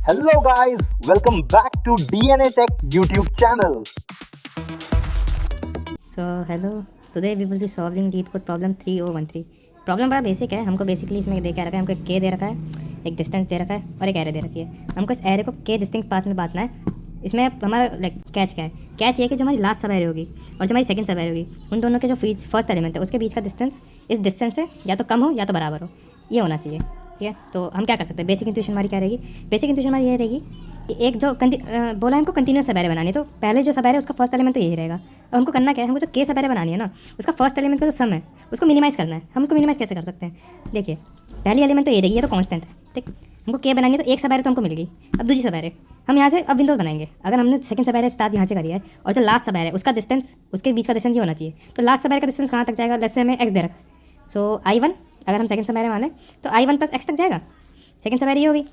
Hello guys, welcome back to DNA Tech YouTube channel. So hello, today we will be solving lead code problem 3013. Problem बड़ा basic है। हमको basically इसमें दे क्या रखा है, हमको एक के दे रखा है, एक डिस्टेंस दे रखा है और एक एरे दे रखी है। हमको इस एरे को के डिस्टिंक्ट पाथ में बांटना है। इसमें हमारा कैच क्या है, कैच ये है कि जो हमारी लास्ट सब एरे होगी और जो हमारी सेकंड सब एरे होगी, उन दोनों के जो फर्स्ट एलिमेंट है उसके बीच का डिस्टेंस इस डिस्टेंस से या तो कम हो या तो बराबर हो, ये होना चाहिए। ठीक है, तो हम क्या कर सकते हैं, बेसिक इंट्यूशन हमारी क्या रहेगी, बेसिक इंट्यूशन हमारी ये रहेगी कि एक जो बोला है हमको कंटिन्यूस सब एरे बनानी है, तो पहले जो सब एरे है उसका फर्स्ट एलिमेंट तो यही रहेगा। अब हमको करना क्या है, हमको जो के सब एरे बनानी है ना, उसका फर्स्ट एलिमेंट का जो सम है उसको मिनिमाइज़ करना है। हम उसको मिनिमाइज़ कैसे कर सकते हैं, देखिए पहली एलिमेंट तो ये रहेगी, ये तो कांस्टेंट है। ठीक, हमको के बनानी है तो एक सब एरे तो हमको मिल गई। अब दूसरी सब एरे हम यहाँ से अब विंडोज बनाएंगे। अगर हमने सेकंड सब एरे स्टार्ट यहाँ से करी है और जो लास्ट सब एरे है उसका डिस्टेंस, उसके बीच का डिस्टेंस ये होना चाहिए। तो लास्ट सब एरे का डिस्टेंस कहाँ तक जाएगा, जैसे हमें एक्स दे रखा, सो I1 अगर हम सेकंड सब एरे माने तो I1 प्लस एक्स तक जाएगा। सेकंड सब एरे ये हो गई,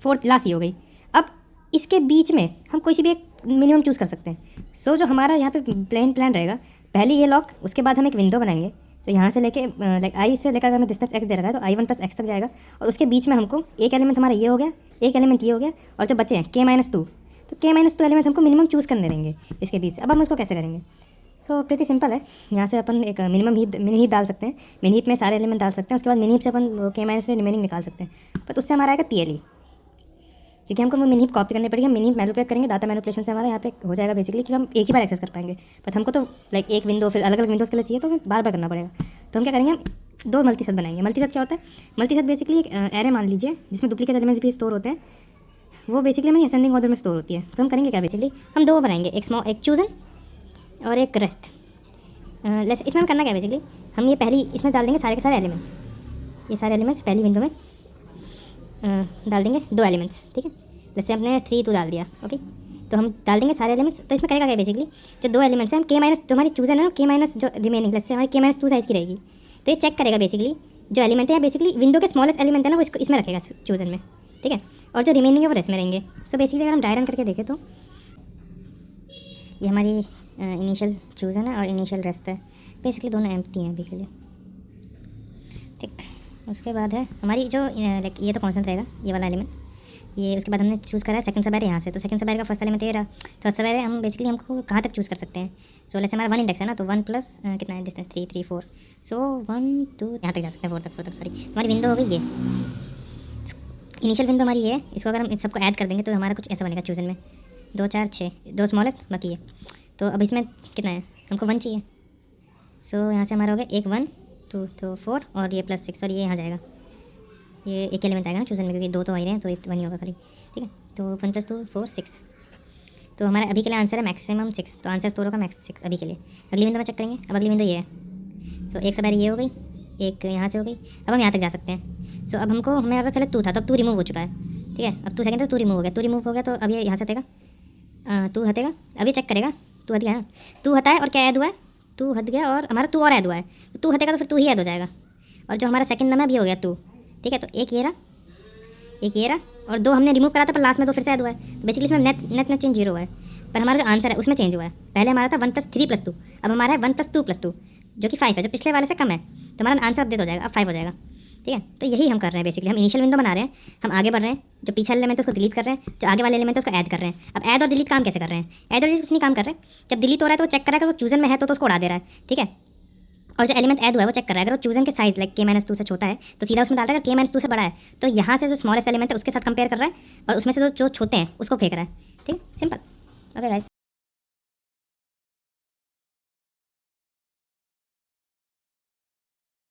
फोर्थ लास्ट ये हो गई। अब इसके बीच में हम कोई सी भी एक मिनिमम चूज़ कर सकते हैं। सो जो हमारा यहाँ पे प्लान रहेगा, पहले ये लॉक, उसके बाद हम एक विंडो बनाएंगे। तो यहाँ से लेके लाइक आई से लेकर अगर हमें डिस्टेंस एक्स दे रखा है तो I1 प्लस एक्स तक जाएगा और उसके बीच में हमको एक एलिमेंट हमारा ये हो गया, एक एलिमेंट ये हो गया और जो बचे हैं K-2, तो K-2 एलिमेंट हमको मिनिमम चूज़ करने देंगे इसके बीच से। अब हम उसको कैसे करेंगे, सो प्रीति सिंपल है। यहाँ से अपन एक मिनी हीप डाल सकते हैं, मिनी हीप में सारे एलिमेंट डाल सकते हैं, उसके बाद मिनी हीप से अपन K- से रिमेनिंग निकाल सकते हैं। बट उससे हमारा आएगा TLE, क्योंकि हमको वो मिनी हीप कॉपी करनी पड़ेगी। मिनी हीप मैनिपुलेट करेंगे, डाटा मैनिपुलेशन से हमारा यहाँ पे हो जाएगा बेसिकली कि हम एक ही बार एक्सेस कर पाएंगे। बट हमको तो लाइक एक विंडो फिर अलग अलग विंडोज़ के लिए चाहिए, तो हमें बार बार करना पड़ेगा। तो हम क्या करेंगे, हम दो मल्टी सेट बनाएंगे। मल्टी सेट क्या होता है, मल्टी सेट बेसिकली एक एरे मान लीजिए जिसमें डुप्लीकेट एलिमेंट्स भी स्टोर होते हैं। वो बेसिकली हमारी असेंडिंग ऑर्डर में स्टोर होती है। तो हम करेंगे क्या, बेसिकली हम दो बनाएंगे, एक चूजन और एक रेस्ट। इसमें हम करना क्या है, बेसिकली हम ये पहली इसमें डाल देंगे सारे के सारे एलिमेंट्स। ये सारे एलिमेंट्स पहली विंडो में डाल देंगे, दो एलिमेंट्स। ठीक है, जैसे हमने 3 2 डाल दिया, ओके। तो हम डाल देंगे सारे एलिमेंट्स। तो इसमें करेगा क्या, बेसिकली जो दो एलिमेंट्स हैं, हम K- जो हमारी चूजन है ना, K- जो रिमेनिंग जैसे हमारी K-2 साइज़ की रहेगी। तो ये चेक करेगा बेसिकली जो एलिमेंट है, बेसिकली विंडो के स्मॉलेस्ट एलिमेंट है ना, वो इसको इसमें रखेगा चूजन में। ठीक है, और जो रिमेनिंग है वो रेस्ट में रहेंगे। सो बेसिकली अगर हम डायग्राम करके देखें तो ये हमारी इनिशियल चूजन है और इनिशियल रेस्ट है। बेसिकली दोनों एम्प्टी हैं अभी के लिए। ठीक, उसके बाद है हमारी जो लाइक ये तो कांस्टेंट रहेगा ये वाला एलिमेंट, ये उसके बाद हमने चूज़ करा है सेकंड सब एरे यहाँ से। तो सेकंड सब एरे का फर्स्ट एलिमेंट ये रहा। थर्ड सब एरे हम बेसिकली हमको कहाँ तक चूज़ कर सकते हैं। सो जैसे हमारा 1 इंडेक्स है ना, तो 1 प्लस कितना है डिस्टेंस, 3 3 4। सो 1 2 यहाँ तक जा सकते हैं, 4 तक सॉरी। हमारी विंडो हो गई ये इनिशियल विंडो हमारी ये है। इसको अगर हम इस सबको ऐड कर देंगे तो हमारा कुछ ऐसा बनेगा चूजन में, 2 4 6, 2 स्मॉलेस्ट बाकी है। तो अब इसमें कितना है, हमको 1 चाहिए। सो यहाँ से हमारा हो गया एक 1 2 तो 4 और ये प्लस 6 और ये यहाँ जाएगा, ये एक एलिमेंट आएगा ना चूजन में, क्योंकि 2 तो आ ही रहे हैं तो 1 ही होगा खाली। ठीक है, तो 1 + 2 4 6। तो हमारे अभी के लिए आंसर है मैक्सिमम 6, तो आंसर स्टोर होगा मैक्स 6 अभी के लिए। अगली विंडो में चेक करेंगे। अब अगली विंडो ये है। सो एक सब एरे ये हो गई, एक यहाँ से हो गई। अब हम यहाँ तक जा सकते हैं। सो अब हमको हमें यहाँ पर पहले 2 था, तो अब 2 रिमूव हो चुका है। ठीक है, अब 2 सेकंड तो 2 रिमूव हो गया। 2 रिमूव हो गया तो अब ये यहाँ से हटेगा, 2 हटेगा। अभी चेक करेगा, 2 हट गया ना, 2 हटा है और क्या ऐड हुआ है, 2 हट गया और हमारा 2 और ऐड हुआ है। 2 हटेगा तो फिर 2 ही ऐड हो जाएगा और जो हमारा सेकंड नंबर भी हो गया 2। ठीक है, तो एक ये रहा, एक ये रहा और 2 हमने रिमूव करा था पर लास्ट में 2 फिर से ऐड हुआ है। तो बेसिकली इसमें नेट चेंज 0 हुआ है, पर हमारा जो आंसर है उसमें चेंज हुआ है। पहले हमारा था 1 + 3 + 2, अब हमारा है 1 + 2 + 2 जो कि 5 है, जो पिछले वाले से कम है। तो हमारा आंसर अपडेट हो जाएगा, अब 5 हो जाएगा। ठीक है, तो यही हम कर रहे हैं बेसिकली। हम इनिशियल विंडो बना रहे हैं, हम आगे बढ़ रहे हैं, जो पीछे वाले एलिमेंट है उसको डिलीट कर रहे हैं, जो आगे वाले एलिमेंट है उसको ऐड कर रहे हैं। अब ऐड और डिलीट काम कैसे कर रहे हैं, ऐड और डिलीट कुछ नहीं काम कर रहे हैं। जब डिलीट हो रहा है तो वो चेक कर रहा है कि वो चूजन में है तो उसको उड़ा दे रहा है। ठीक है, और जो एलिमेंट ऐड हुआ है वो चेक कर रहा है, अगर वो चूजन के साइज लाइक K-2 से छोटा है तो सीधा उसमें डाल रहा है, अगर K-2 से बड़ा है तो यहाँ से जो स्मॉलेस्ट एलिमेंट है उसके साथ कंपेयर कर रहा है और उसमें से जो छोटे हैं उसको फेंक रहा है। ठीक, सिंपल। Okay guys.